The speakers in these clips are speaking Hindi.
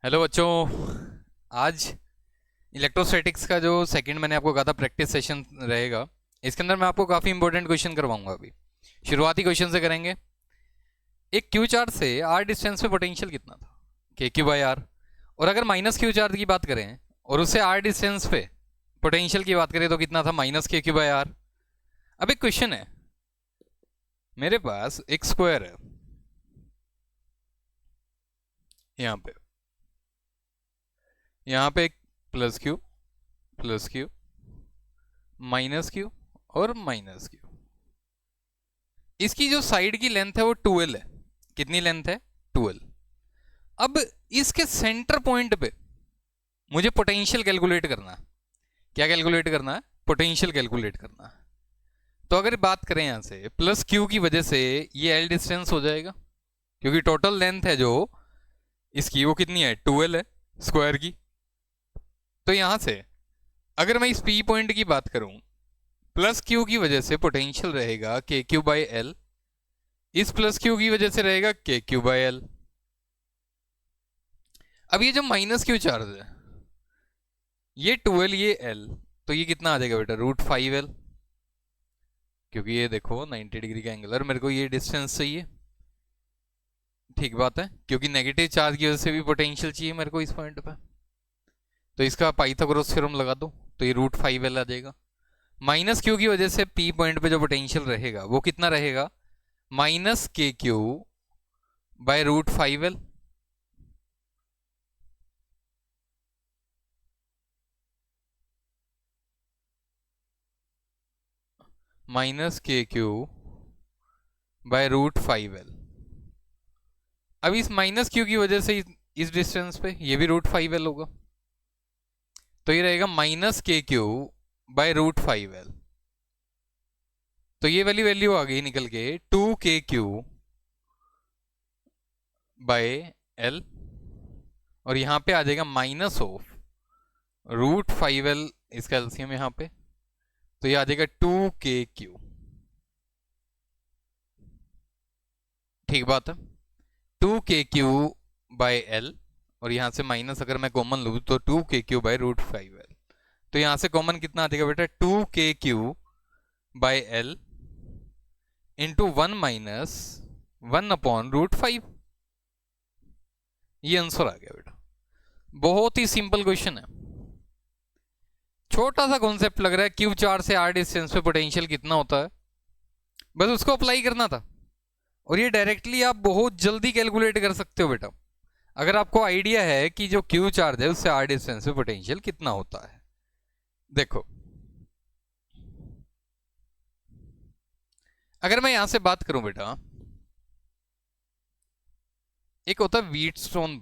हेलो बच्चों। आज इलेक्ट्रोस्टैटिक्स का जो सेकंड मैंने आपको कहा था प्रैक्टिस सेशन रहेगा, इसके अंदर मैं आपको काफ़ी इंपॉर्टेंट क्वेश्चन करवाऊंगा। अभी शुरुआती क्वेश्चन से करेंगे। एक क्यू चार्ज से आर डिस्टेंस पे पोटेंशियल कितना था, के क्यू बाई आर। और अगर माइनस क्यू चार्ज की बात करें और उससे आर डिस्टेंस पे पोटेंशियल की बात करें तो कितना था, माइनस के क्यू बाई आर। अब एक क्वेश्चन है, मेरे पास एक स्क्वायर है यहाँ पे एक प्लस क्यू माइनस क्यू और माइनस क्यू। इसकी जो साइड की लेंथ है वो 12 है। कितनी लेंथ है? 12। अब इसके सेंटर पॉइंट पे मुझे पोटेंशियल कैलकुलेट करना है। क्या कैलकुलेट करना है? पोटेंशियल कैलकुलेट करना है। तो अगर बात करें यहां से प्लस क्यू की वजह से ये एल डिस्टेंस हो जाएगा, क्योंकि टोटल लेंथ है जो इसकी वो कितनी है, 12 है स्क्वायर की। तो यहां से अगर मैं इस पी पॉइंट की बात करूं, प्लस क्यू की वजह से पोटेंशियल रहेगा के क्यू बाई एल, इस प्लस क्यू की वजह से रहेगा के क्यू बाई एल। अब ये जो माइनस क्यू चार्ज है, ये 12 ये एल, तो ये कितना आ जाएगा बेटा, √5L। क्योंकि ये देखो 90 डिग्री का एंगल और मेरे को ये डिस्टेंस चाहिए। ठीक बात है, क्योंकि नेगेटिव चार्ज की वजह से भी पोटेंशियल चाहिए मेरे को इस पॉइंट पे। तो इसका पाइथागोरस थ्योरम लगा दो तो ये √5L आ जाएगा। माइनस क्यू की वजह से पी पॉइंट पे जो पोटेंशियल रहेगा वो कितना रहेगा, माइनस के क्यू बाय √5L। माइनस के क्यू बाय √5L। अब इस माइनस क्यू की वजह से इस डिस्टेंस पे ये भी √5L होगा, तो ये रहेगा माइनस के क्यू बाय √5L। तो ये वाली वैल्यू आ गई निकल के 2KQ बाय L, और यहां पे आ जाएगा माइनस ऑफ √5L, इसका एलसीएम यहां पे, तो ये आ जाएगा 2KQ। ठीक बात है, 2KQ बाय L, और यहां से माइनस अगर मैं कॉमन लूं तो 2KQ बाय √5L। तो यहां से कॉमन कितना आ जाएगा बेटा, 2KQ bye L into 1 minus 1/√5। ये आंसर आ गया बेटा। बहुत ही सिंपल क्वेश्चन है, छोटा सा कॉन्सेप्ट लग रहा है। क्यू चार से आर डिस्टेंस पे पोटेंशियल कितना होता है, बस उसको अप्लाई करना था और ये डायरेक्टली आप बहुत जल्दी कैलकुलेट कर सकते हो बेटा, अगर आपको आइडिया है कि जो क्यू चार्ज है उससे आर डिस्टेंस पे पोटेंशियल कितना होता है। देखो, अगर मैं यहां से बात करूं बेटा, एक होता है व्हीटस्टोन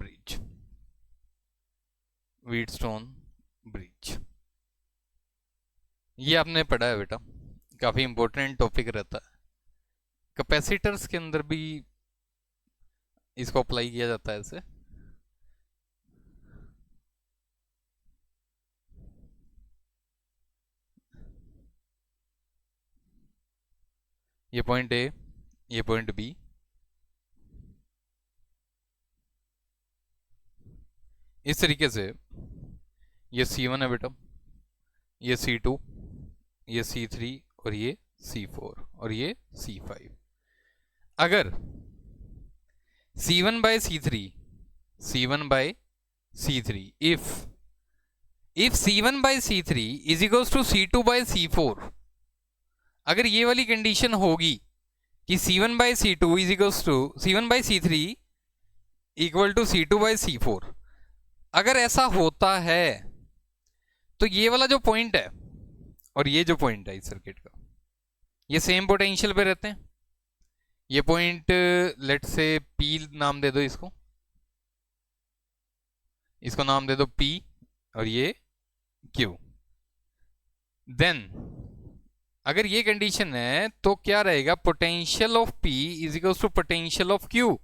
ब्रिज। ये आपने पढ़ा है बेटा, काफी इंपॉर्टेंट टॉपिक रहता है। कैपेसिटर्स के अंदर भी इसको अप्लाई किया जाता है ऐसे। ये पॉइंट ए, ये पॉइंट बी, इस तरीके से ये C1 है बेटा, ये C2, ये C3, और ये C4, और ये C5। अगर C1 by C3 if C1 by C3 is equals to C2 by C4, अगर ये वाली कंडीशन होगी कि C1 by C2 is equals to C1 by C3 equal to C2 by C4, अगर ऐसा होता है तो ये वाला जो पॉइंट है और ये जो पॉइंट है इस सर्किट का, ये सेम पोटेंशियल पे रहते हैं। ये पॉइंट लेट से P नाम दे दो, इसको नाम दे दो P, और ये Q। देन अगर ये कंडीशन है तो क्या रहेगा, potential of P is equal to potential of Q।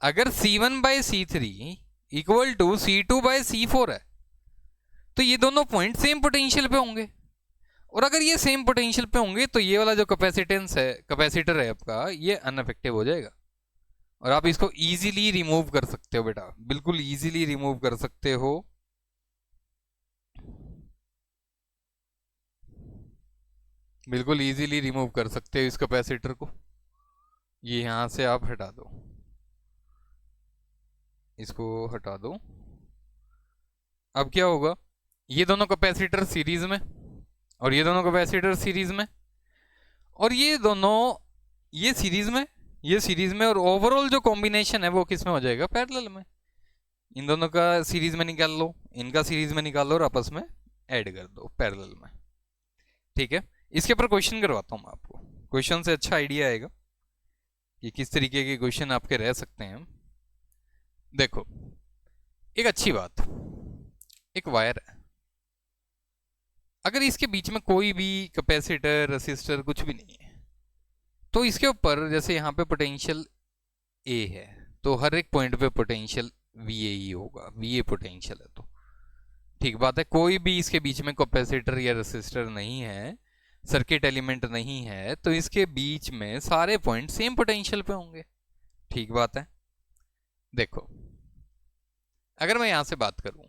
अगर C1 by C3 equal to C2 by C4 है तो ये दोनों पॉइंट सेम पोटेंशियल पे होंगे, और अगर ये सेम पोटेंशियल पे होंगे तो ये वाला जो कैपेसिटर है आपका, ये अनअफेक्टिव हो जाएगा। और आप इसको इजीली रिमूव कर सकते हो बेटा, बिल्कुल इजीली रिमूव कर सकते हो। बिल्कुल इजीली रिमूव कर सकते हो इस कैपेसिटर को। ये यहां से आप हटा दो, इसको हटा दो। अब क्या होगा, ये दोनों कैपेसिटर सीरीज में और ये दोनों कैपेसिटर सीरीज में, और ये दोनों ये सीरीज में, ये सीरीज में, और ओवरऑल जो कॉम्बिनेशन है वो किस में हो जाएगा, पैरेलल में। इन दोनों का सीरीज में निकाल लो, इनका सीरीज में निकाल लो और आपस में ऐड कर दो पैरेलल में। ठीक है, इसके ऊपर क्वेश्चन करवाता हूं मैं आपको, क्वेश्चन से अच्छा आइडिया आएगा कि किस तरीके के क्वेश्चन आपके रह सकते हैं। देखो, एक अच्छी बात, एक वायर है, अगर इसके बीच में कोई भी कैपेसिटर रेसिस्टर कुछ भी नहीं है, तो इसके ऊपर जैसे यहाँ पे पोटेंशियल ए है, तो हर एक पॉइंट पे पोटेंशियल वी ए ही होगा, वी ए पोटेंशियल है तो ठीक बात है। कोई भी इसके बीच में कैपेसिटर या रेसिस्टर नहीं है, सर्किट एलिमेंट नहीं है, तो इसके बीच में सारे पॉइंट सेम पोटेंशियल पे होंगे, ठीक बात है। देखो, अगर मैं यहां से बात करूं,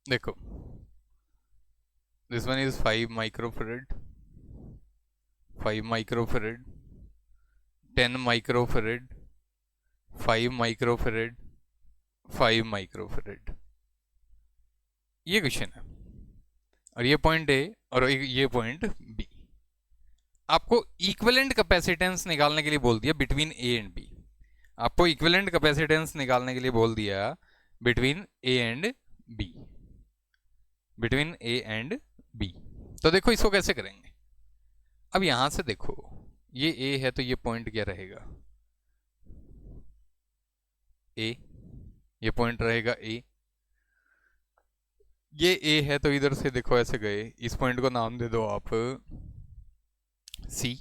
देखो, this one is 5 microfarad, 5 microfarad, 10 microfarad, 5 microfarad, 5 microfarad, ये क्वेश्चन है। और ये पॉइंट ए और ये पॉइंट बी, आपको इक्विवेलेंट कैपेसिटेंस निकालने के लिए बोल दिया बिटवीन ए एंड बी। आपको इक्विवेलेंट कैपेसिटेंस निकालने के लिए बोल दिया between A and B, between A and B. तो देखो इसको कैसे करेंगे। अब यहां से देखो, ये ए है तो ये पॉइंट क्या रहेगा, ए, ये पॉइंट रहेगा ए। ये ए है तो इधर से देखो ऐसे गए, इस पॉइंट को नाम दे दो आप सी,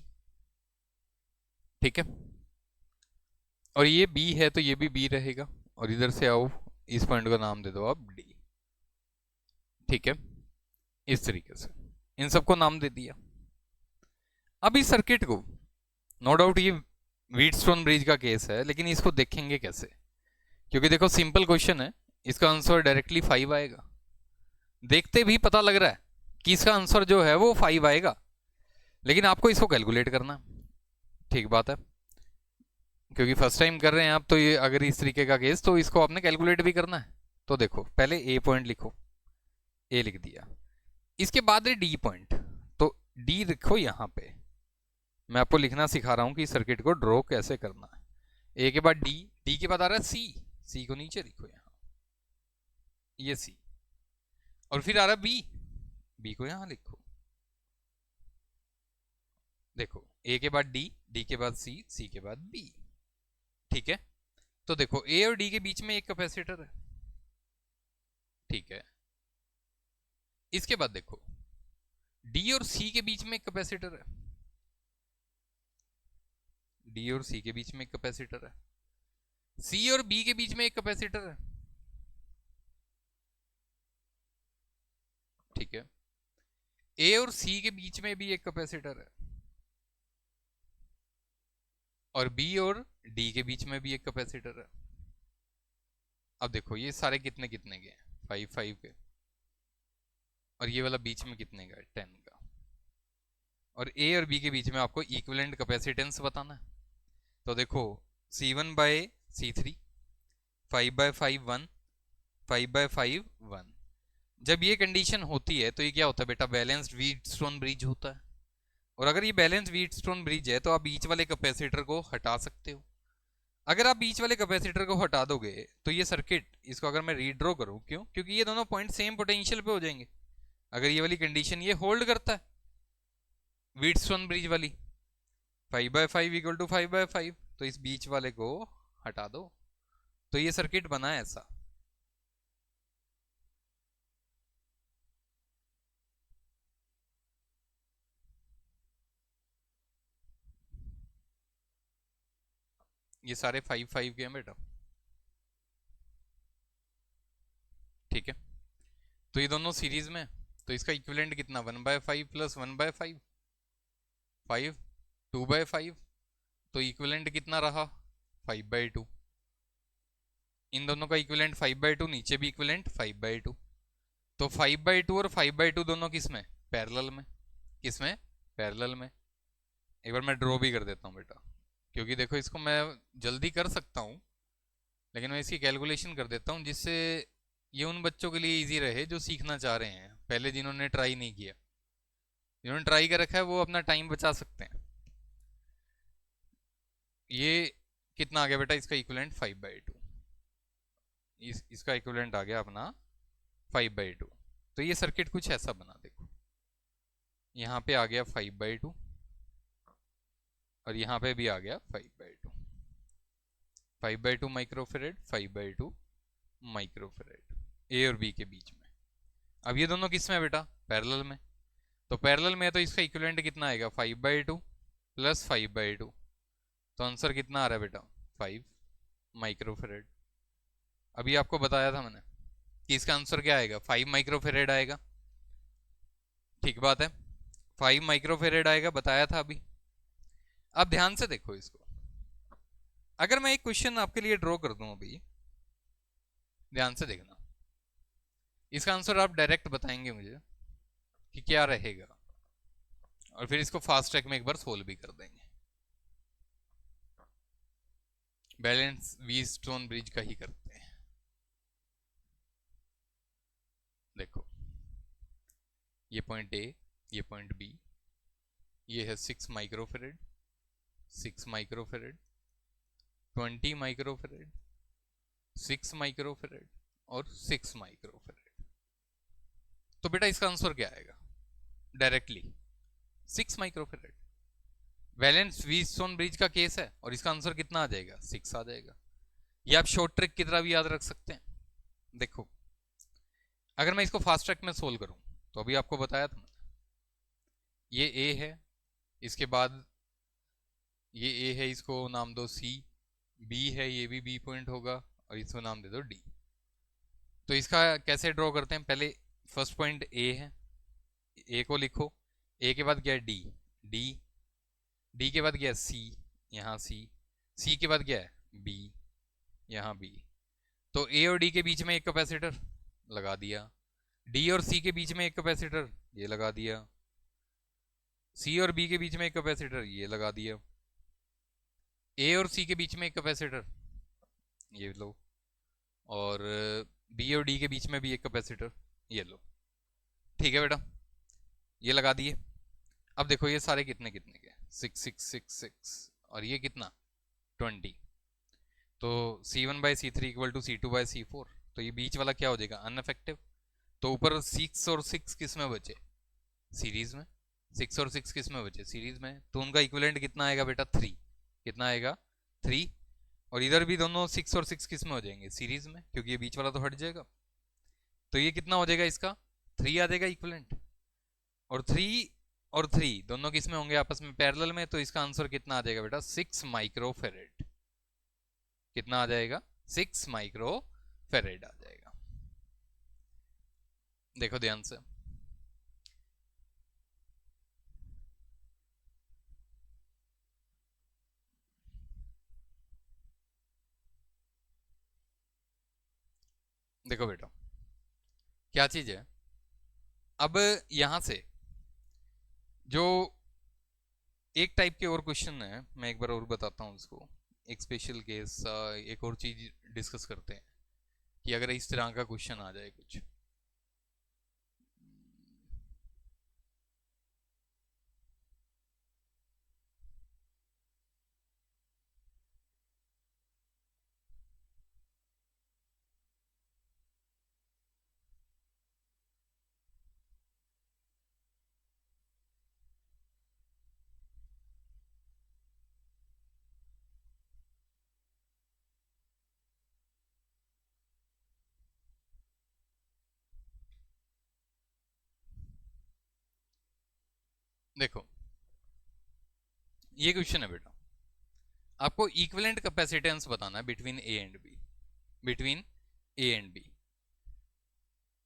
ठीक है। और ये बी है तो ये भी बी रहेगा, और इधर से आओ, इस पॉइंट को नाम दे दो आप डी, ठीक है। इस तरीके से इन सबको नाम दे दिया। अब इस सर्किट को, नो डाउट ये व्हीटस्टोन ब्रिज का केस है, लेकिन इसको देखेंगे कैसे, क्योंकि देखो सिंपल क्वेश्चन है, इसका आंसर डायरेक्टली 5 आएगा। देखते भी पता लग रहा है कि इसका आंसर जो है वो 5 आएगा, लेकिन आपको इसको कैलकुलेट करना, ठीक बात है, क्योंकि फर्स्ट टाइम कर रहे हैं आप, तो ये अगर इस तरीके का केस तो इसको आपने कैलकुलेट भी करना है। तो देखो पहले ए पॉइंट लिखो, ए लिख दिया, इसके बाद है डी पॉइंट, तो डी लिखो यहां पे। मैं आपको लिखना सिखा रहा हूं कि सर्किट को ड्रॉ कैसे करना है। ए के बाद डी, डी के बाद आ रहा है सी, सी को नीचे लिखो यहां, ये सी, और फिर आ रहा है बी, बी को यहां लिखो। देखो ए के बाद डी, डी के बाद सी, सी के बाद बी, ठीक है। तो देखो ए और डी के बीच में एक कैपेसिटर है, ठीक है। इसके बाद देखो डी और सी के बीच में एक कैपेसिटर है, डी और सी के बीच में एक कैपेसिटर है, सी और बी के बीच में एक कैपेसिटर है, ठीक है। ए और सी के बीच में भी एक कैपेसिटर है, और बी और डी के बीच में भी एक कैपेसिटर है। अब देखो ये सारे कितने कितने के हैं, 5 5 के, और ये वाला बीच में कितने का है, 10 का। और ए और बी के बीच में आपको इक्विवेलेंट कैपेसिटेंस बताना है। तो देखो C1 by C3, 5 bye 5 1, 5 bye 5 1। जब ये कंडीशन होती है तो ये क्या होता है बेटा, बैलेंस्ड व्हीटस्टोन ब्रिज होता है। और अगर ये बैलेंस्ड व्हीटस्टोन ब्रिज है तो आप बीच वाले कैपेसिटर को हटा सकते हो। अगर आप बीच वाले कैपेसिटर को हटा दोगे तो ये सर्किट, इसको अगर मैं रीड्रॉ करूं, क्यों, क्योंकि ये दोनों पॉइंट सेम पोटेंशियल पे हो जाएंगे। अगर ये वाली कंडीशन ये होल्ड करता है, व्हीटस्टोन ब्रिज वाली, 5/5 इक्वल टू 5/5, तो इस बीच वाले को हटा दो, तो ये सर्किट बना है ऐसा। ये सारे 5/5 के हैं बेटा, ठीक है। तो ये दोनों सीरीज में, तो इसका इक्विवेलेंट कितना, 1/5 प्लस 1/5, 5, 2/5, तो इक्विवेलेंट कितना रहा, 5/2। इन दोनों का इक्विवेलेंट 5/2, नीचे भी इक्विवेलेंट 5/2, तो 5/2 और 5/2 दोनों किस में, पैरेलल में। किस में, पैरेलल में। एक बार मैं ड्रॉ भी कर देता हूँ बेटा, क्योंकि देखो इसको मैं जल्दी कर सकता हूँ, लेकिन मैं इसकी कैलकुलेशन कर देता हूँ, जिससे ये उन बच्चों के लिए इजी रहे जो सीखना चाह रहे हैं, पहले जिन्होंने ट्राई नहीं किया। जिन्होंने ट्राई कर रखा है वो अपना टाइम बचा सकते हैं। ये कितना आ गया बेटा, इसका इक्विवेलेंट 5/2, इसका इक्विवेलेंट आ गया अपना 5/2। तो ये सर्किट कुछ ऐसा बना, देखो यहाँ पे आ गया 5/2 और यहाँ पे भी आ गया 5/2, 5/2 माइक्रोफेरेड, 5/2 माइक्रोफेरेड, ए और बी के बीच में। अब ये दोनों किस में है बेटा, पैरेलल में। तो पैरेलल में है तो इसका इक्विवेलेंट कितना आएगा, 5/2 प्लस 5/2, तो आंसर कितना आ रहा है बेटा, 5 माइक्रोफेरेड। अभी आपको बताया था मैंने कि इसका आंसर क्या आएगा, 5 माइक्रोफेरेड आएगा। ठीक बात है, 5 माइक्रोफेरेड आएगा, बताया था अभी। अब ध्यान से देखो इसको, अगर मैं एक क्वेश्चन आपके लिए ड्रॉ कर दूं अभी, ध्यान से देखना, इसका आंसर आप डायरेक्ट बताएंगे मुझे कि क्या रहेगा, और फिर इसको फास्ट ट्रैक में एक बार सोल्व भी कर देंगे। बैलेंस व्हीटस्टोन ब्रिज का ही करते हैं। देखो ये पॉइंट ए, ये पॉइंट बी, ये है 6 माइक्रोफेरेड, 6 माइक्रोफेरेड, 20 माइक्रोफेरेड, 6 माइक्रोफेरेड और 6 माइक्रोफेरेड। तो बेटा इसका आंसर क्या आएगा, directly 6 microfarad. Valence Wheatstone bridge का केस है और इसका आंसर कितना आ जाएगा, 6 आ जाएगा। ये आप शॉर्ट ट्रिक की तरह भी याद रख सकते हैं। देखो अगर मैं इसको फास्ट ट्रैक में सोल्व करूं, तो अभी आपको बताया था मैंने, ये ए है, इसके बाद ये ए है, इसको नाम दो सी, बी है, ये भी बी पॉइंट होगा, और इसको नाम दे दो डी। तो इसका कैसे ड्रॉ करते हैं, पहले फर्स्ट पॉइंट ए है, ए को लिखो, ए के बाद क्या है डी, डी, डी के बाद क्या है सी, यहाँ सी, सी के बाद क्या है बी, यहाँ बी। तो ए और डी के बीच में एक कैपेसिटर लगा दिया, डी और सी के बीच में एक कैपेसिटर ये लगा दिया, सी और बी के बीच में एक कैपेसिटर ये लगा दिया, ए और सी के बीच में एक कैपेसिटर ये लो, और बी और डी के बीच में भी एक कैपेसिटर ये लो। ठीक है बेटा, ये लगा दिए। अब देखो ये सारे कितने कितने के, 6 6 6 6, और ये कितना 20, तो C1/C3 इक्वल टू C2/C4, तो ये बीच वाला क्या हो जाएगा, अनअफेक्टिव। तो ऊपर 6 और 6 किस में बचे, सीरीज में। 6 और 6 किस में बचे, सीरीज में, तो उनका इक्विवेलेंट कितना आएगा बेटा, 3। कितना आएगा, 3। और इधर भी दोनों 6 और 6 किस में हो जाएंगे, सीरीज में, क्योंकि ये बीच वाला तो हट जाएगा। तो ये कितना हो जाएगा, इसका 3 आ जाएगा इक्विवेलेंट, और 3 और 3 दोनों किस में होंगे, आपस में पैरेलल में, तो इसका आंसर कितना आ जाएगा बेटा, 6 माइक्रोफेरेड। कितना आ जाएगा, 6 माइक्रोफेरेड आ जाएगा। देखो ध्यान से, देखो बेटा क्या चीज है। अब यहां से जो एक टाइप के और क्वेश्चन है, मैं एक बार और बताता हूं उसको, एक स्पेशल केस, एक और चीज डिस्कस करते हैं कि अगर इस तरह का क्वेश्चन आ जाए कुछ। देखो ये क्वेश्चन है बेटा, आपको इक्विवेलेंट कैपेसिटेंस बताना है between A and B, between A and B.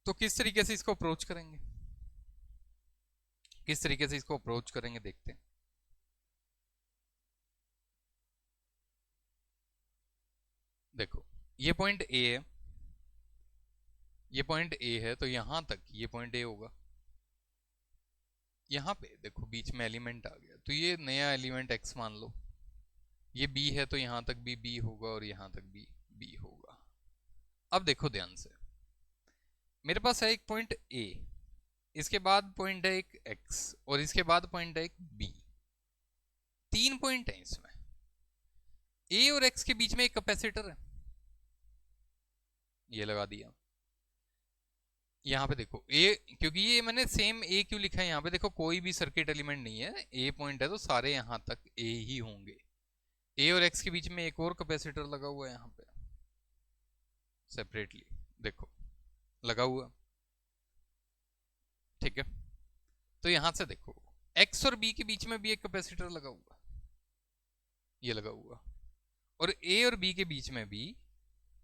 तो किस तरीके से इसको अप्रोच करेंगे, किस तरीके से इसको अप्रोच करेंगे देखते हैं। देखो ये पॉइंट ए है, ये पॉइंट ए है, तो यहां तक ये पॉइंट ए होगा। यहां पे देखो बीच में एलिमेंट आ गया, तो ये नया एलिमेंट एक्स मान लो, ये बी है, तो यहां तक भी बी होगा और यहां तक भी बी होगा। अब देखो ध्यान से, मेरे पास है एक पॉइंट ए, इसके बाद पॉइंट है एक एक्स, और इसके बाद पॉइंट है एक बी। तीन पॉइंट है इसमें, ए और एक्स के बीच में एक कैपेसिटर है, ये लगा दिया। यहाँ पे देखो ए, क्योंकि ये मैंने सेम ए क्यों लिखा है, यहाँ पे देखो कोई भी सर्किट एलिमेंट नहीं है, ए पॉइंट है तो सारे यहाँ तक ए ही होंगे। ए और एक्स के बीच में एक और कैपेसिटर लगा हुआ है यहाँ पे सेपरेटली, देखो लगा हुआ, ठीक है। तो यहां से देखो एक्स और बी के बीच में भी एक कैपेसिटर लगा हुआ, ये लगा हुआ, और ए और बी के बीच में भी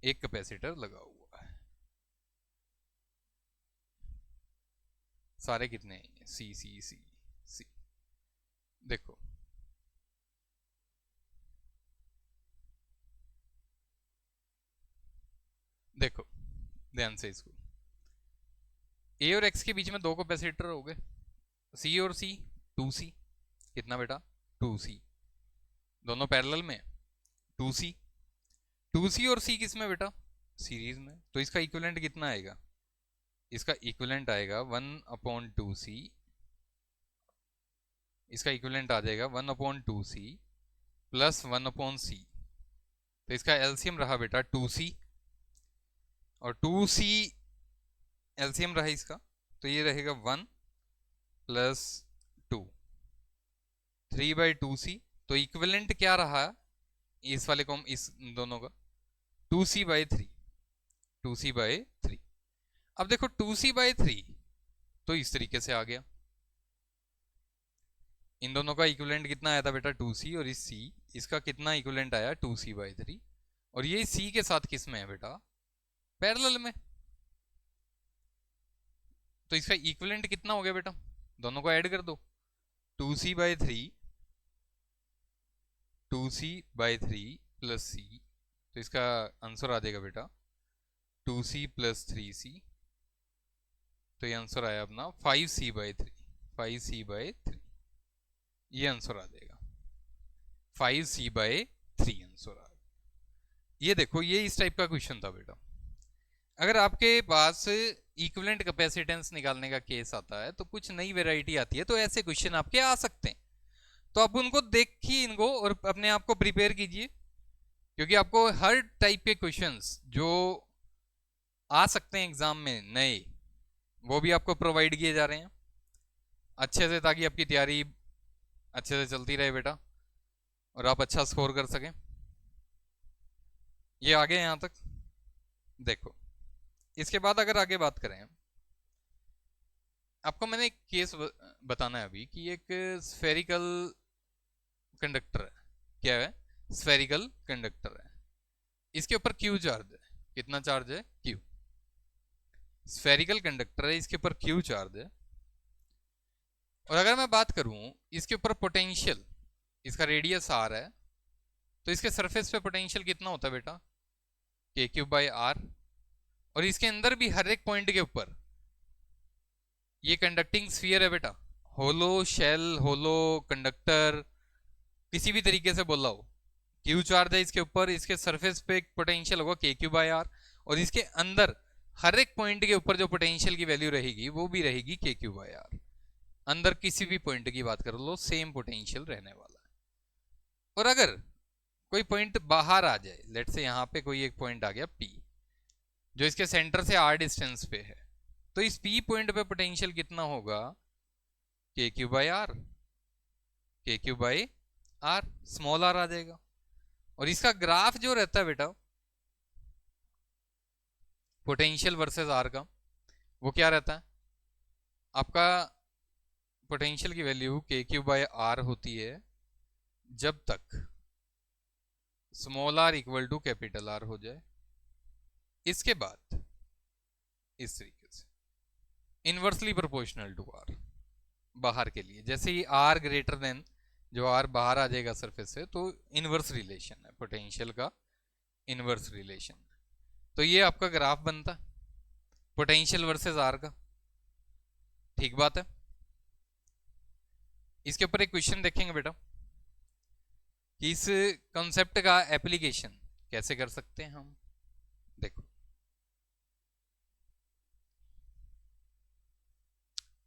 एक कैपेसिटर लगा हुआ है। सारे कितने हैं, सी सी सी सी। देखो देखो ध्यान से इसको, ए और एक्स के बीच में दो कैपेसिटर हो गए, सी और सी, 2C, कितना बेटा 2C, दोनों पैरेलल में 2C, 2C और C किस में बेटा सीरीज में, तो इसका इक्विवेलेंट कितना आएगा, इसका इक्विवेलेंट आएगा 1/2C, इसका इक्विवेलेंट आ जाएगा 1/2C प्लस 1/C, तो इसका एलसीएम रहा बेटा 2C, और 2C एलसीएम रहा इसका, तो ये रहेगा 1 प्लस 2, 3/2C, तो इक्विवेलेंट क्या रहा इस वाले को, इस दोनों का 2C/3, 2C/3। अब देखो 2C/3 तो इस तरीके से आ गया, इन दोनों का इक्विवेलेंट कितना आया था बेटा 2C, और इस C इसका कितना इक्विवेलेंट आया 2C/3, और ये C के साथ किस में है बेटा पैरेलल में, तो इसका इक्विवेलेंट कितना हो गया बेटा, दोनों को ऐड कर दो, 2C/3 2C/3 प्लस C, तो इसका आंसर आ जाएगा बेटा 2C प्लस 3C, तो ये आंसर आया अपना 5C/3, 5C/3, ये आंसर आ जाएगा 5C/3 आंसर आ। ये देखो ये इस टाइप का क्वेश्चन था बेटा। अगर आपके पास इक्विवेलेंट कैपेसिटेंस निकालने का केस आता है तो कुछ नई वैरायटी आती है, तो ऐसे क्वेश्चन आपके आ सकते हैं, तो आप उनको देखिए इनको और अपने आप को प्रिपेयर कीजिए, क्योंकि आपको हर टाइप के क्वेश्चंस जो आ सकते हैं एग्जाम में नए, वो भी आपको प्रोवाइड किए जा रहे हैं अच्छे से, ताकि आपकी तैयारी अच्छे से चलती रहे बेटा और आप अच्छा स्कोर कर सकें। ये आगे यहां तक देखो, इसके बाद अगर आगे बात करें, आपको मैंने एक केस बताना है अभी कि एक स्फेरिकल कंडक्टर है, क्या है स्फेरिकल कंडक्टर है, इसके ऊपर क्यू चार्ज है, कितना चार्ज है क्यू, स्फेरिकल कंडक्टर है, इसके ऊपर क्यू चार्ज है, और अगर मैं बात करूं इसके ऊपर पोटेंशियल, इसका रेडियस आर है, तो इसके सरफेस पे पोटेंशियल कितना होता है बेटा k⁴/r, और इसके अंदर भी हर एक पॉइंट के ऊपर, ये कंडक्टिंग स्फीयर है बेटा, होलो शेल, होलो कंडक्टर, किसी भी तरीके से बोला हो, क्यू चार्ज है इसके ऊपर, इसके सरफेस पे एक पोटेंशियल होगा k⁴/r, और इसके अंदर हर एक पॉइंट के ऊपर जो पोटेंशियल की वैल्यू रहेगी वो भी रहेगी k⁴/r, अंदर किसी भी पॉइंट की बात कर लो सेम पोटेंशियल रहने वाला है। और अगर कोई पॉइंट बाहर आ जाए, लेट से यहाँ पे कोई एक पॉइंट आ गया P, जो इसके सेंटर से r डिस्टेंस पे है, तो इस P पॉइंट पे पोटेंशियल कितना होगा k⁴/r, k⁴/r, स्मॉल r आ जाएगा, और इसका ग्राफ जो रहता है बेटा पोटेंशियल वर्सेस r का, वो क्या रहता है आपका, पोटेंशियल की वैल्यू के क्यू बाय आर होती है जब तक small R equal to capital R हो जाए। इसके बाद इस तरीके से इनवर्सली प्रोपोर्शनल टू आर बाहर के लिए, जैसे ही आर ग्रेटर देन जो आर बाहर आ जाएगा सरफेस से, तो इनवर्स रिलेशन है पोटेंशियल का, इनवर्स रिलेशन। तो ये आपका ग्राफ बनता पोटेंशियल वर्सेस आर का। ठीक बात है। इसके ऊपर एक क्वेश्चन देखेंगे बेटा कि इस कॉन्सेप्ट का एप्लीकेशन कैसे कर सकते हैं हम। देखो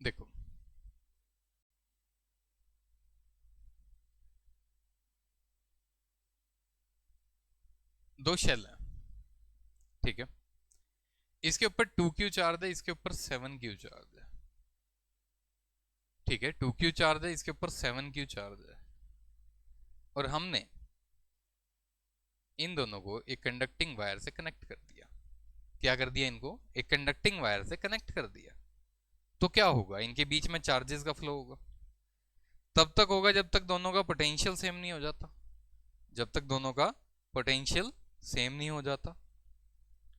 देखो दो शेल है, ठीक है, इसके ऊपर 2Q चार्ज है, इसके ऊपर 7Q चार्ज है, ठीक है, 2Q चार्ज है, इसके ऊपर 7Q चार्ज है, और हमने इन दोनों को एक कंडक्टिंग वायर से कनेक्ट कर दिया। क्या कर दिया? इनको एक कंडक्टिंग वायर से कनेक्ट कर दिया। तो क्या होगा? इनके बीच में चार्जेस का फ्लो होगा। तब तक होगा जब तक दोनों का पोटेंशियल सेम नहीं हो जाता, जब तक दोनों का पोटेंशियल सेम नहीं हो जाता।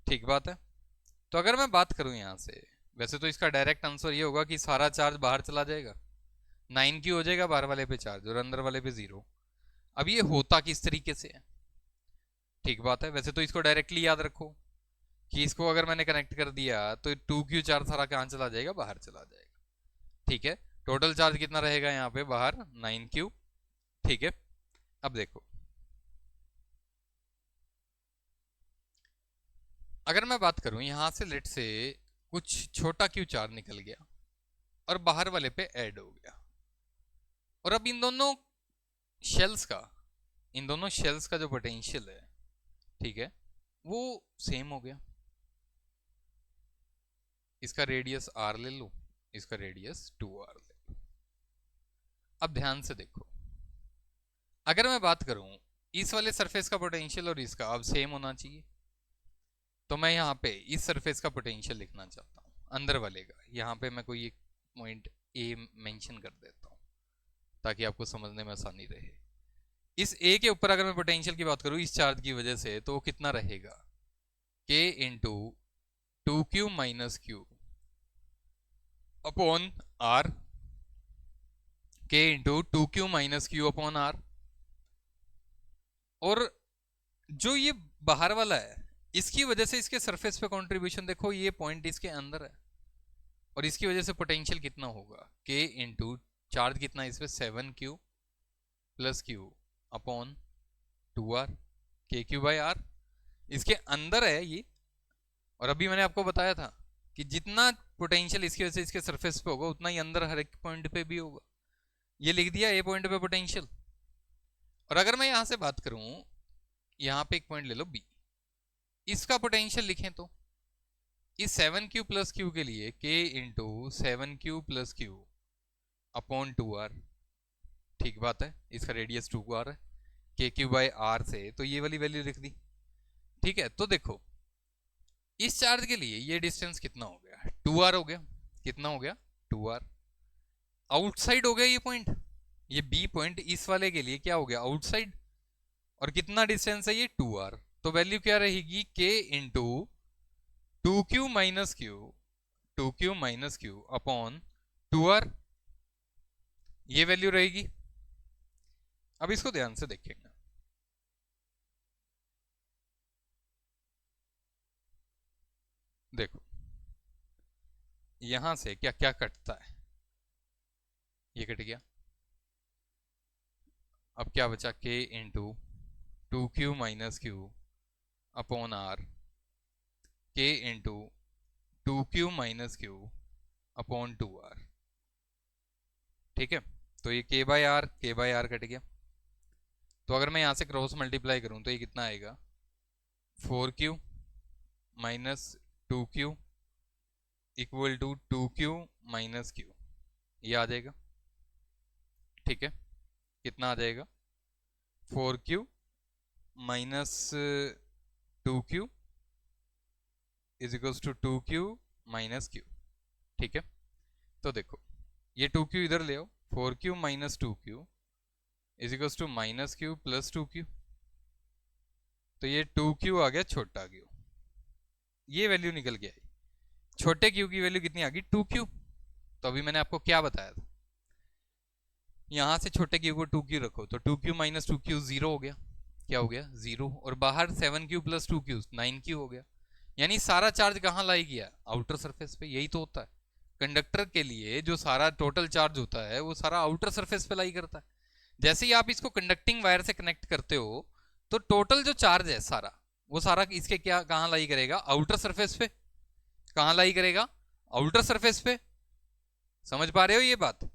ठीक बात है। तो अगर मैं बात करूं यहां से, वैसे तो इसका डायरेक्ट आंसर ये होगा कि सारा चार्ज बाहर चला जाएगा, 9Q हो जाएगा बाहर वाले पे चार्ज और अंदर वाले पे 0। अब ये होता किस तरीके से है? ठीक बात है। वैसे तो इसको डायरेक्टली याद रखो कि इसको अगर मैंने कनेक्ट कर दिया तो 2Q चार्ज सारा कहां चला जाएगा? बाहर चला जाएगा। ठीक है, टोटल चार्ज कितना रहेगा यहाँ पे बाहर? 9Q। ठीक है, अब देखो अगर मैं बात करूं यहां से, लेट से कुछ छोटा Q चार्ज निकल गया और बाहर वाले पे ऐड हो गया, और अब इन दोनों शेल्स का, इन दोनों शेल्स का जो पोटेंशियल है, ठीक है, वो सेम हो गया। इसका रेडियस r ले लो, इसका रेडियस 2r ले लो। अब ध्यान से देखो, अगर मैं बात करूं इस वाले सरफेस का पोटेंशियल और इसका अब सेम होना चाहिए, तो मैं यहाँ पे इस सरफेस का पोटेंशियल लिखना चाहता हूँ, अंदर वाले का। यहाँ पे मैं कोई एक पॉइंट ए मेंशन कर देता हूँ ताकि आपको समझने में आसानी रहे। इस ए के ऊपर अगर मैं पोटेंशियल की बात करूं इस चार्ज की वजह से, तो कितना रहेगा? K into 2Q minus Q upon R, K into 2Q minus Q upon R. और जो ये बाहर वाला है, इसकी वजह से इसके सरफेस पे कंट्रीब्यूशन देखो, ये पॉइंट इसके अंदर है, और इसकी वजह से पोटेंशियल कितना होगा? K इंटू चार्ज कितना इस पे 7Q plus Q upon 2R, KQ by R. इसके अंदर है ये, और अभी मैंने आपको बताया था कि जितना पोटेंशियल इसकी वजह से इसके सरफेस पे होगा उतना ही अंदर हर एक पॉइंट पे भी होगा। ये लिख दिया ए पॉइंट पे पोटेंशियल। और अगर मैं यहां से बात करूं, यहां पे एक पॉइंट ले लो बी, इसका पोटेंशियल लिखें तो इस 7Q प्लस क्यू के लिए K into 7Q plus Q upon 2R। ठीक बात है, इसका रेडियस 2R है, KQ बाई आर से तो ये वाली वैल्यू लिख दी। ठीक है, तो देखो इस चार्ज के लिए ये डिस्टेंस कितना हो गया? 2R हो गया। कितना हो गया? 2R। आउटसाइड हो गया ये पॉइंट, ये बी पॉइंट इस वाले के लिए क्या हो गया? आउटसाइड। और कितना डिस्टेंस है ये? 2R। तो वैल्यू क्या रहेगी? K into 2Q minus Q, 2Q minus Q upon 2R, ये वैल्यू रहेगी। अब इसको ध्यान से देखेंगे, देखो यहां से क्या क्या कटता है? ये कट गया। अब क्या बचा? K into 2Q minus Q upon R, K into 2Q minus Q upon 2R। ठीक है, तो ये K बाई आर कट गया। तो अगर मैं यहां से क्रॉस मल्टीप्लाई करूं तो ये कितना आएगा? 4Q minus 2Q equal to 2Q minus Q, ये आ जाएगा। ठीक है, कितना आ जाएगा? 4Q minus 2Q is equals to 2Q minus Q. ठीक है, तो देखो ये 2q इधर ले आओ, 4q minus 2q is equals to minus q plus 2q। तो ये 2q आ गया छोटा q, ये वैल्यू निकल के आई। छोटे q की वैल्यू कितनी आ गई 2q। तो अभी मैंने आपको क्या बताया था, यहां से छोटे q को 2q रखो तो 2q माइनस 2q 0 हो गया। क्या हो गया 0। और बाहर 7q प्लस 2q 9q हो गया। यानी सारा चार्ज कहाँ लाई किया, आउटर सरफेस पे। यही तो होता है कंडक्टर के लिए, जो सारा टोटल चार्ज होता है वो सारा आउटर सरफेस पे लाई करता है। जैसे ही आप इसको कंडक्टिंग वायर से कनेक्ट करते हो तो टोटल जो चार्ज है सारा, वो सारा इसके क्या कहाँ लाई करेगा, आउटर सरफेस पे। कहाँ लाई करेगा, आउटर सरफेस पे। समझ पा रहे हो ये बात।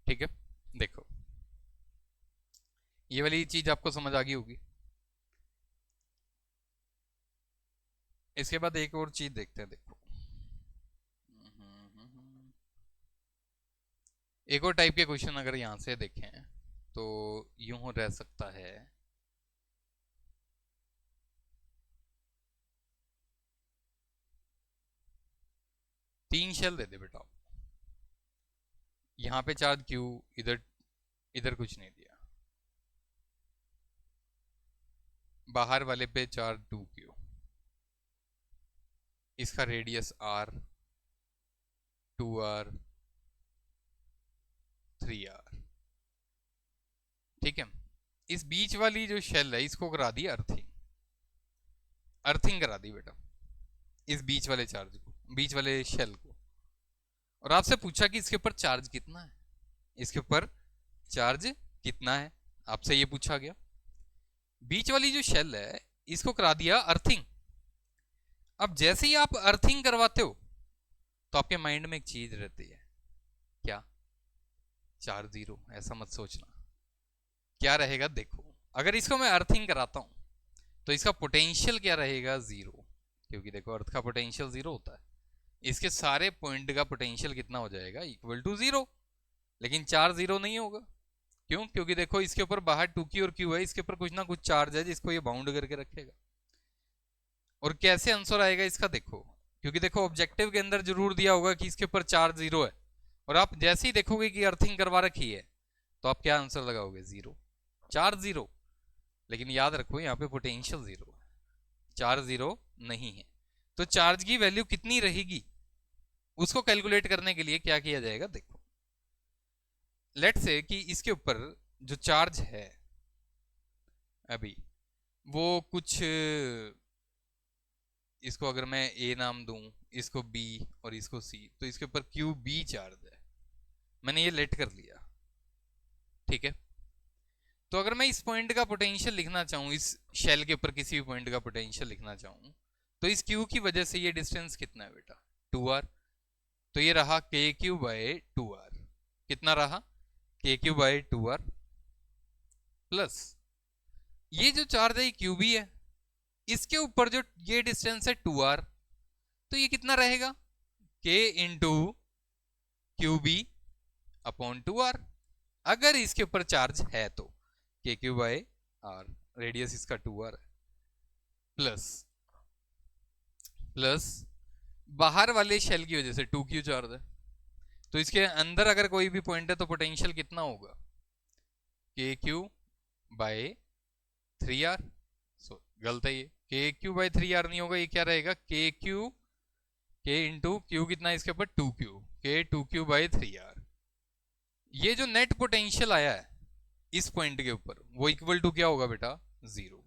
ठीक है, देखो ये वाली चीज आपको समझ आ गई होगी। इसके बाद एक और चीज देखते हैं, देखो एक और टाइप के क्वेश्चन अगर यहां से देखें तो यूं रह सकता है। 3 शेल दे दे बेटा, यहां पे चार्ज क्यू, इधर इधर कुछ नहीं दिया, बाहर वाले पे चार्ज 2q, इसका रेडियस r, 2r, 3r। ठीक है, इस बीच वाली जो शेल है इसको करा दी अर्थिंग, अर्थिंग करा दी बेटा इस बीच वाले चार्ज को, बीच वाले शेल को। और आपसे पूछा कि इसके ऊपर चार्ज कितना है, इसके ऊपर चार्ज कितना है, आपसे ये पूछा गया। बीच वाली जो शेल है इसको करा दिया अर्थिंग। अब जैसे ही आप अर्थिंग करवाते हो तो आपके माइंड में एक चीज रहती है, क्या, चार्ज 0। ऐसा मत सोचना, क्या रहेगा देखो। अगर इसको मैं अर्थिंग कराता हूं तो इसका पोटेंशियल क्या रहेगा 0, क्योंकि देखो अर्थ का पोटेंशियल 0 होता है। इसके सारे पॉइंट का पोटेंशियल कितना हो जाएगा, इक्वल टू 0। लेकिन चार्ज 0 नहीं होगा, क्यों, क्योंकि देखो इसके ऊपर बाहर 2q और q है, इसके ऊपर कुछ ना कुछ चार्ज है जिसको ये बाउंड करके रखेगा। और कैसे आंसर आएगा इसका देखो, क्योंकि देखो ऑब्जेक्टिव के अंदर जरूर दिया होगा कि इसके ऊपर चार्ज 0 है, और आप जैसे ही देखोगे कि अर्थिंग करवा रखी है तो आप क्या आंसर लगाओगे, 0, चार्ज 0। लेकिन याद रखो यहाँ पे पोटेंशियल 0 है, चार्ज 0 नहीं है। तो चार्ज की वैल्यू कितनी रहेगी उसको कैलकुलेट करने के लिए क्या किया जाएगा, देखो लेट से कि इसके ऊपर जो चार्ज है अभी वो कुछ, इसको अगर मैं ए नाम दूं, इसको बी और इसको सी, तो इसके ऊपर क्यू बी चार्ज है, मैंने ये लेट कर लिया। ठीक है, तो अगर मैं इस पॉइंट का पोटेंशियल लिखना चाहूं, इस शेल के ऊपर किसी भी पॉइंट का पोटेंशियल लिखना चाहूं, तो इस क्यू की वजह से ये डिस्टेंस कितना है बेटा, 2r। तो ये रहा के क्यू बाय 2r, कितना रहा, के क्यू बाय 2r, प्लस ये जो चार्ज है क्यू बी है, इसके ऊपर जो ये डिस्टेंस है 2r, तो ये कितना रहेगा, के into Q B upon 2r। अगर इसके ऊपर चार्ज है तो के क्यू बाय आर, रेडियस इसका 2r है, प्लस प्लस बाहर वाले शेल की वजह से 2q चार्ज है, तो इसके अंदर अगर कोई भी पॉइंट है तो पोटेंशियल कितना होगा, के क्यू बाय 3r। सो गलत है ये, के क्यू बाय 3r नहीं होगा, ये क्या रहेगा, के क्यू, के इंटू क्यू कितना है इसके ऊपर 2q, के 2q बाय 3r। ये जो नेट पोटेंशियल आया है इस पॉइंट के ऊपर वो इक्वल टू क्या होगा बेटा, 0।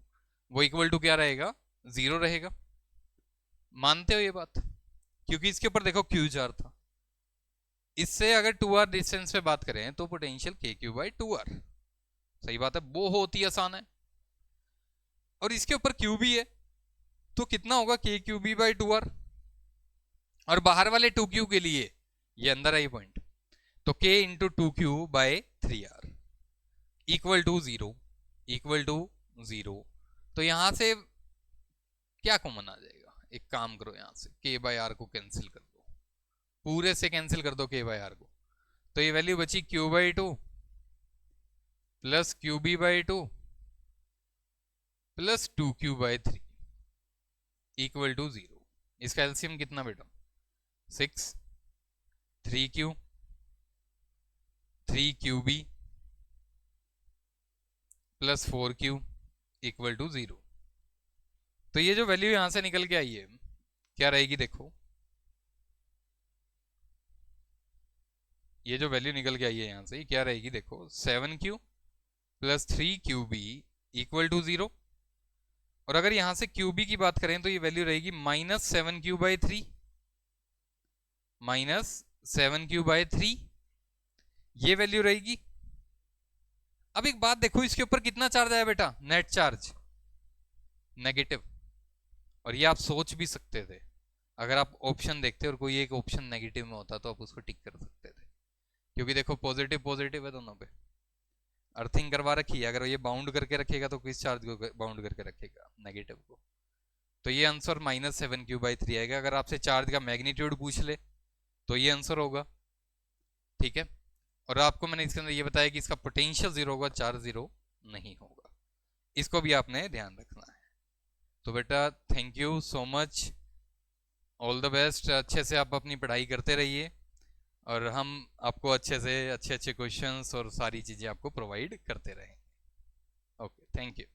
वो इक्वल टू क्या रहेगा, 0 रहेगा। मानते हो ये बात, क्योंकि इसके ऊपर देखो क्यू चार्ज था, इससे अगर 2r डिस्टेंस पे बात करें तो पोटेंशियल के क्यू बाई 2r। सही बात है, बहुत ही आसान है। और इसके ऊपर क्यू भी है तो कितना होगा, के क्यू बी बाई 2r। और बाहर वाले 2q के लिए ये अंदर आई पॉइंट, तो k into 2q by 3r equal to 0, equal to 0। तो यहां से क्या कॉमन आ जाएगा, एक काम करो यहां से k बाय r को कैंसिल कर दो, पूरे से कैंसिल कर दो k बाय r को, तो ये वैल्यू बची q by 2 plus Q B by 2 plus 2q by 3 equal to 0। इसका एलसीएम कितना बेटा? 6, 3q 3qb plus 4q equal to 0। तो ये जो वैल्यू यहां से निकल के आई है क्या रहेगी? देखो ये जो वैल्यू निकल के आई है यहां से क्या रहेगी? देखो 7q plus 3qb equal to 0। और अगर यहां से qb की बात करें तो ये वैल्यू रहेगी -7q/3 -7q/3 ये वैल्यू रहेगी। अब एक बात देखो, इसके ऊपर कितना चार्ज आया बेटा? Net charge negative. और ये आप सोच भी सकते थे, अगर आप ऑप्शन देखते और कोई एक ऑप्शन नेगेटिव में होता तो आप उसको टिक कर सकते थे, क्योंकि देखो पॉजिटिव पॉजिटिव है दोनों पे, अर्थिंग करवा रखी है। अगर ये बाउंड करके रखेगा तो किस चार्ज को बाउंड करके रखेगा? नेगेटिव को। तो ये आंसर -7q/3 आएगा। अगर आपसे चार्ज का मैग्नीट्यूड पूछ ले तो ये आंसर होगा, ठीक है। और आपको मैंने इसके अंदर ये बताया कि इसका पोटेंशियल 0 होगा, चार्ज 0 नहीं होगा। इसको भी आपने ध्यान रखना है। तो बेटा thank you so much, all the best. अच्छे से आप अपनी पढ़ाई करते रहिए और हम आपको अच्छे से अच्छे क्वेश्चंस और सारी चीज़ें आपको प्रोवाइड करते रहेंगे। Okay, thank you.